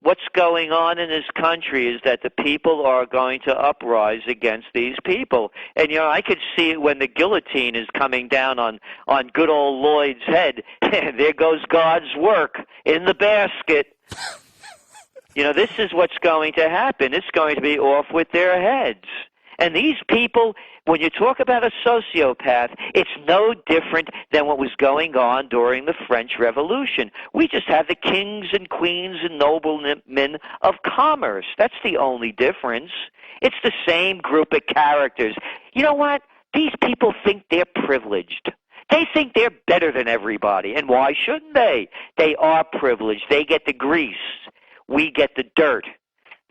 what's going on in this country is that the people are going to uprise against these people. And, I could see it when the guillotine is coming down on good old Lloyd's head. There goes God's work in the basket. This is what's going to happen. It's going to be off with their heads. And these people, when you talk about a sociopath, it's no different than what was going on during the French Revolution. We just have the kings and queens and noblemen of commerce. That's the only difference. It's the same group of characters. You know what? These people think they're privileged. They think they're better than everybody. And why shouldn't they? They are privileged. They get the grease. We get the dirt.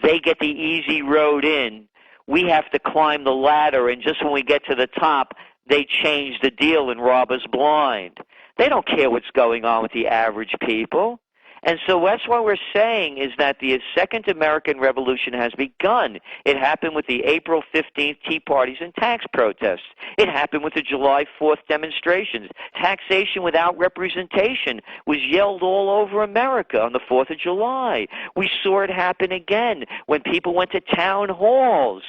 They get the easy road in. We have to climb the ladder, and just when we get to the top, they change the deal and rob us blind. They don't care what's going on with the average people. And so that's what we're saying is that the Second American Revolution has begun. It happened with the April 15th Tea Parties and tax protests. It happened with the July 4th demonstrations. Taxation without representation was yelled all over America on the 4th of July. We saw it happen again when people went to town halls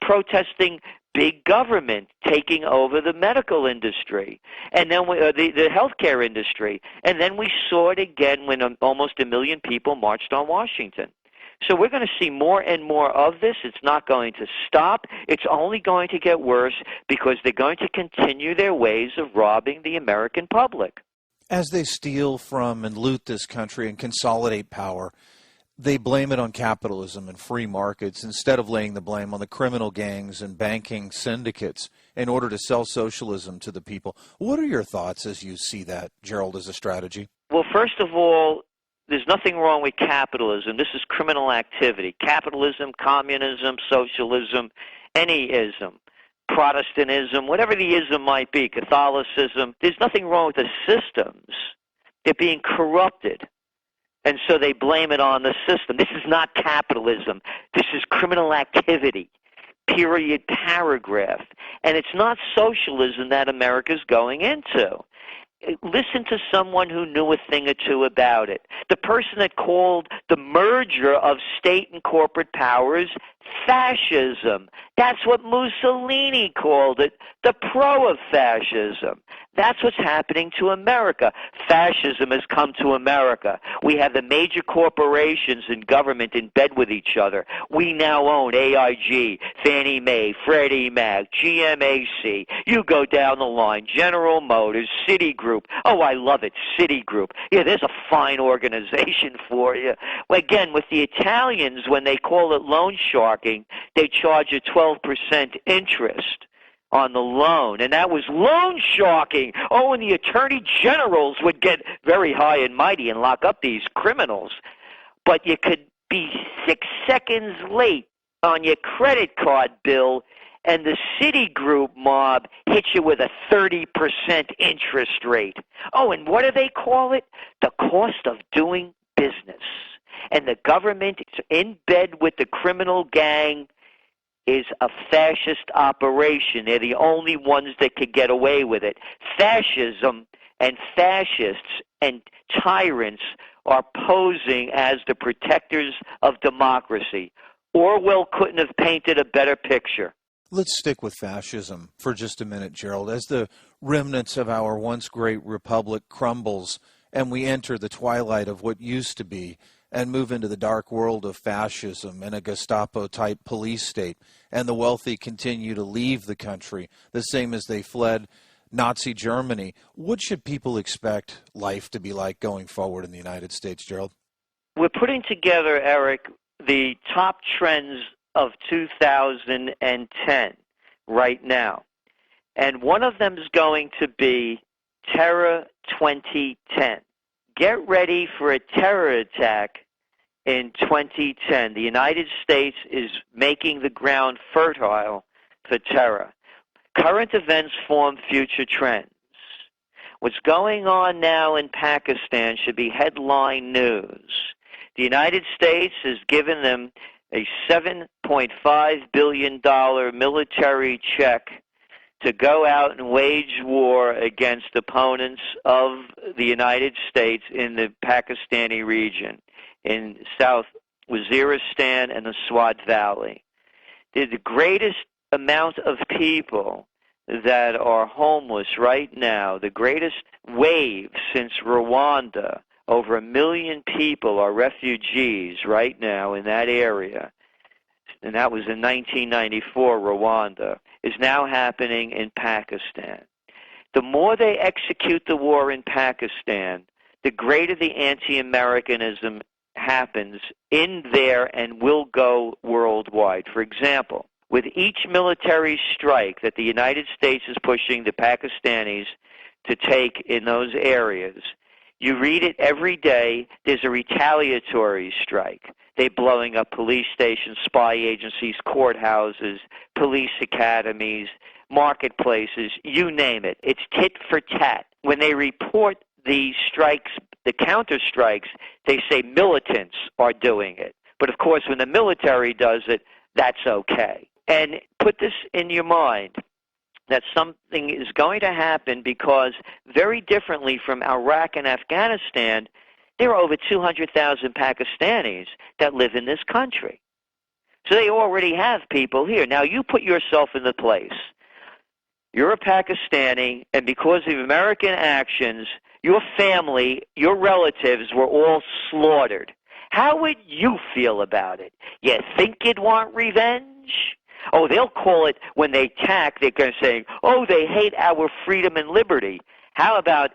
protesting big government taking over the medical industry, and then the healthcare industry. And then we saw it again when almost 1 million people marched on Washington. So we're going to see more and more of this. It's not going to stop. It's only going to get worse because they're going to continue their ways of robbing the American public. As they steal from and loot this country and consolidate power, they blame it on capitalism and free markets instead of laying the blame on the criminal gangs and banking syndicates in order to sell socialism to the people. What are your thoughts as you see that, Gerald, as a strategy? Well, first of all, there's nothing wrong with capitalism. This is criminal activity. Capitalism, communism, socialism, any ism, Protestantism, whatever the ism might be, Catholicism, there's nothing wrong with the systems. They're being corrupted. And so they blame it on the system. This is not capitalism. This is criminal activity, period, paragraph. And it's not socialism that America's going into. Listen to someone who knew a thing or two about it. The person that called the merger of state and corporate powers fascism. That's what Mussolini called it, the pro of fascism. That's what's happening to America. Fascism has come to America. We have the major corporations and government in bed with each other. We now own AIG, Fannie Mae, Freddie Mac, GMAC. You go down the line, General Motors, Citigroup. Oh, I love it, Citigroup. Yeah, there's a fine organization for you. Well, again, with the Italians, when they call it loan sharking, they charge a 12% interest on the loan, and that was loan sharking. Oh, and the attorney generals would get very high and mighty and lock up these criminals. But you could be 6 seconds late on your credit card bill, and the Citigroup mob hits you with a 30% interest rate. Oh, and what do they call it? The cost of doing business. And the government is in bed with the criminal gang is a fascist operation. They're the only ones that could get away with it. Fascism and fascists and tyrants are posing as the protectors of democracy. Orwell couldn't have painted a better picture. Let's stick with fascism for just a minute, Gerald. As the remnants of our once great republic crumbles and we enter the twilight of what used to be, and move into the dark world of fascism and a Gestapo-type police state, and the wealthy continue to leave the country, the same as they fled Nazi Germany. What should people expect life to be like going forward in the United States, Gerald? We're putting together, Eric, the top trends of 2010 right now. And one of them is going to be Terror 2010. Get ready for a terror attack in 2010. The United States is making the ground fertile for terror. Current events form future trends. What's going on now in Pakistan should be headline news. The United States has given them a $7.5 billion military check to go out and wage war against opponents of the United States in the Pakistani region. in South Waziristan and the Swat Valley. They're the greatest amount of people that are homeless right now, the greatest wave since Rwanda. Over 1 million people are refugees right now in that area, and that was in 1994, Rwanda, is now happening in Pakistan. The more they execute the war in Pakistan, the greater the anti-Americanism happens in there and will go worldwide. For example, with each military strike that the United States is pushing the Pakistanis to take in those areas, you read it every day, there's a retaliatory strike. They're blowing up police stations, spy agencies, courthouses, police academies, marketplaces, you name it. It's tit for tat. When they report the strikes, the counter strikes, they say militants are doing it. But of course, when the military does it, that's okay. And put this in your mind, that something is going to happen because very differently from Iraq and Afghanistan, there are over 200,000 Pakistanis that live in this country. So they already have people here. Now you put yourself in the place. You're a Pakistani, and because of American actions, your family, your relatives were all slaughtered. How would you feel about it? You think you'd want revenge? Oh, they'll call it, when they attack, they're going to say, oh, they hate our freedom and liberty. How about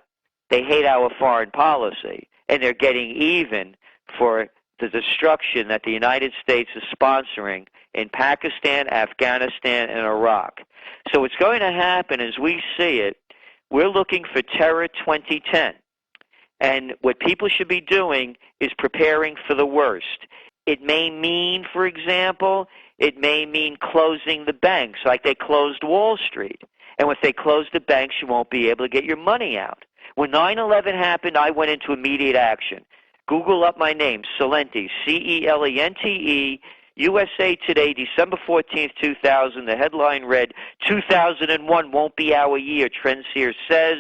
they hate our foreign policy, and they're getting even for the destruction that the United States is sponsoring in Pakistan, Afghanistan, and Iraq. So what's going to happen as we see it, we're looking for Terror 2010. And what people should be doing is preparing for the worst. It may mean, for example, it may mean closing the banks, like they closed Wall Street. And if they close the banks, you won't be able to get your money out. When 9/11 happened, I went into immediate action. Google up my name, Celente, C-E-L-E-N-T-E, USA Today, December 14th, 2000. The headline read, 2001 won't be our year, Trendseer says.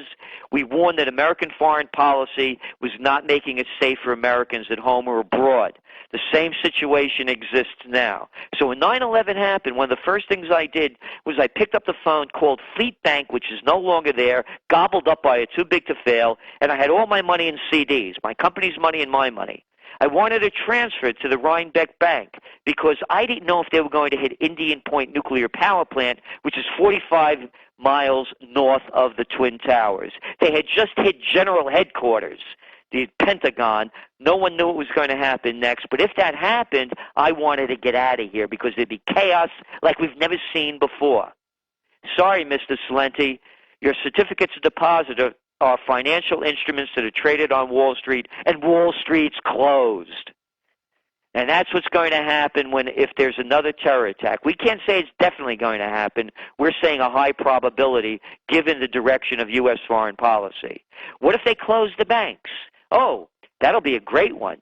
We warned that American foreign policy was not making it safe for Americans at home or abroad. The same situation exists now. So when 9/11 happened, one of the first things I did was I picked up the phone, called Fleet Bank, which is no longer there, gobbled up by it, too big to fail, and I had all my money in CDs, my company's money and my money. I wanted to transfer it to the Rhinebeck Bank because I didn't know if they were going to hit Indian Point Nuclear Power Plant, which is 45 miles north of the Twin Towers. They had just hit General Headquarters, the Pentagon. No one knew what was going to happen next. But if that happened, I wanted to get out of here because there'd be chaos like we've never seen before. Sorry, Mr. Celente, your certificates of deposit are financial instruments that are traded on Wall Street, and Wall Street's closed. And that's what's going to happen if there's another terror attack. We can't say it's definitely going to happen. We're saying a high probability given the direction of U.S. foreign policy. What if they close the banks? Oh, that'll be a great one.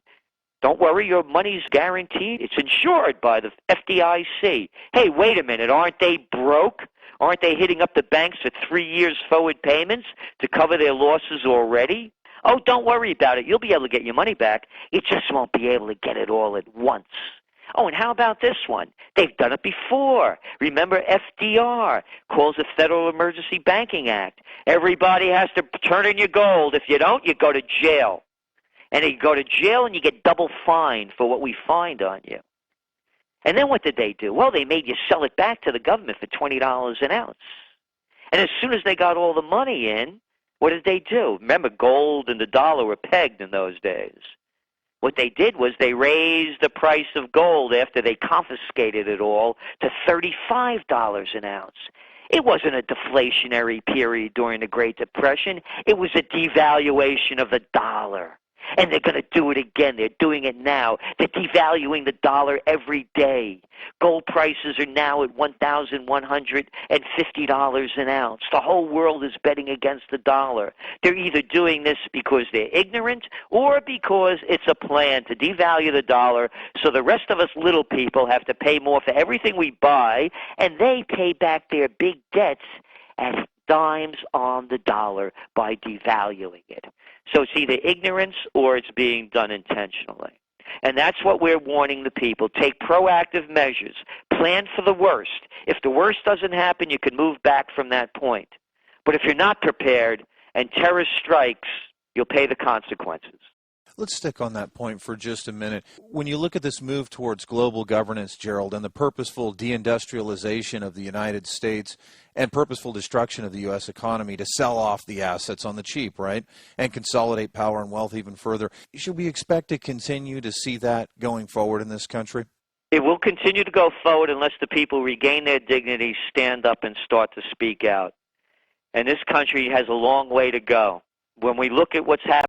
Don't worry, your money's guaranteed. It's insured by the FDIC. Hey, wait a minute, aren't they broke? Aren't they hitting up the banks for 3 years forward payments to cover their losses already? Oh, don't worry about it. You'll be able to get your money back. You just won't be able to get it all at once. Oh, and how about this one? They've done it before. Remember, FDR calls the Federal Emergency Banking Act. Everybody has to turn in your gold. If you don't, you go to jail. And you go to jail and you get double fined for what we find on you. And then what did they do? Well, they made you sell it back to the government for $20 an ounce. And as soon as they got all the money in, what did they do? Remember, gold and the dollar were pegged in those days. What they did was they raised the price of gold after they confiscated it all to $35 an ounce. It wasn't a deflationary period during the Great Depression. It was a devaluation of the dollar. And they're going to do it again. They're doing it now. They're devaluing the dollar every day. Gold prices are now at $1,150 an ounce. The whole world is betting against the dollar. They're either doing this because they're ignorant or because it's a plan to devalue the dollar so the rest of us little people have to pay more for everything we buy, and they pay back their big debts at dimes on the dollar by devaluing it. So it's either ignorance or it's being done intentionally. And that's what we're warning the people. Take proactive measures. Plan for the worst. If the worst doesn't happen, you can move back from that point. But if you're not prepared and terror strikes, you'll pay the consequences. Let's stick on that point for just a minute. When you look at this move towards global governance, Gerald, and the purposeful deindustrialization of the United States and purposeful destruction of the U.S. economy to sell off the assets on the cheap, right, and consolidate power and wealth even further, should we expect to continue to see that going forward in this country? It will continue to go forward unless the people regain their dignity, stand up, and start to speak out. And this country has a long way to go. When we look at what's happening